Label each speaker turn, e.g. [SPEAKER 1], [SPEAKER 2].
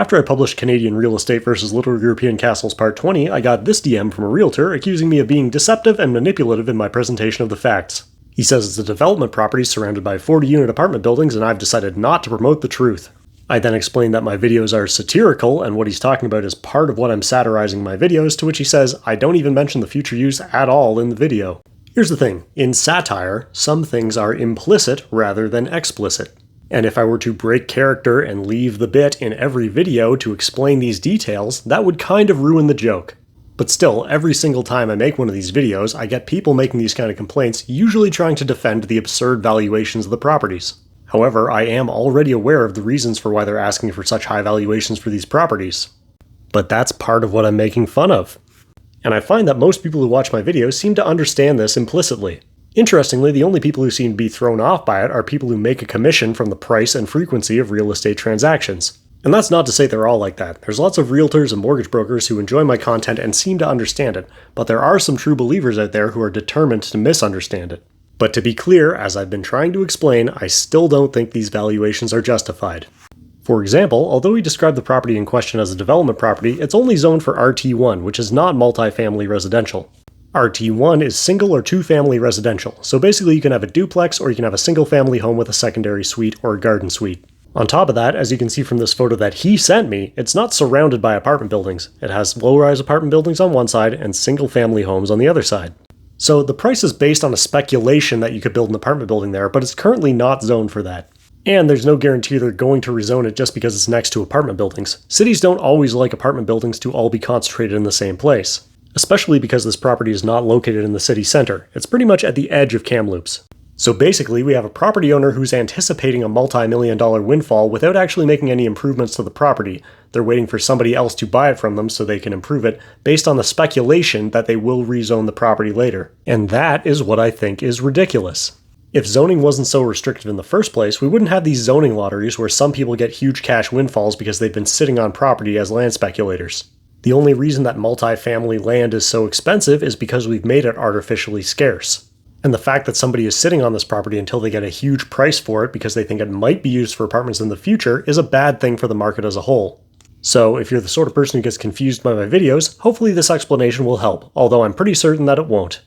[SPEAKER 1] After I published Canadian Real Estate vs. Little European Castles Part 20, I got this DM from a realtor accusing me of being deceptive and manipulative in my presentation of the facts. He says it's a development property surrounded by 40-unit apartment buildings and I've decided not to promote the truth. I then explained that my videos are satirical and what he's talking about is part of what I'm satirizing in my videos, to which he says I don't even mention the future use at all in the video. Here's the thing, in satire, some things are implicit rather than explicit. And if I were to break character and leave the bit in every video to explain these details, that would kind of ruin the joke. But still, every single time I make one of these videos, I get people making these kind of complaints, usually trying to defend the absurd valuations of the properties. However, I am already aware of the reasons for why they're asking for such high valuations for these properties. But that's part of what I'm making fun of. And I find that most people who watch my videos seem to understand this implicitly. Interestingly, the only people who seem to be thrown off by it are people who make a commission from the price and frequency of real estate transactions. And that's not to say they're all like that. There's lots of realtors and mortgage brokers who enjoy my content and seem to understand it, but there are some true believers out there who are determined to misunderstand it. But to be clear, as I've been trying to explain, I still don't think these valuations are justified. For example, although we describe the property in question as a development property, it's only zoned for RT1, which is not multifamily residential. RT1 is single or two-family residential, so basically you can have a duplex or you can have a single-family home with a secondary suite or a garden suite. On top of that, as you can see from this photo that he sent me, it's not surrounded by apartment buildings. It has low-rise apartment buildings on one side and single-family homes on the other side. So the price is based on a speculation that you could build an apartment building there, but it's currently not zoned for that. And there's no guarantee they're going to rezone it just because it's next to apartment buildings. Cities don't always like apartment buildings to all be concentrated in the same place. Especially because this property is not located in the city center. It's pretty much at the edge of Kamloops. So basically, we have a property owner who's anticipating a multi-million-dollar windfall without actually making any improvements to the property. They're waiting for somebody else to buy it from them so they can improve it, based on the speculation that they will rezone the property later. And that is what I think is ridiculous. If zoning wasn't so restrictive in the first place, we wouldn't have these zoning lotteries where some people get huge cash windfalls because they've been sitting on property as land speculators. The only reason that multifamily land is so expensive is because we've made it artificially scarce. And the fact that somebody is sitting on this property until they get a huge price for it because they think it might be used for apartments in the future is a bad thing for the market as a whole. So if you're the sort of person who gets confused by my videos, hopefully this explanation will help, although I'm pretty certain that it won't.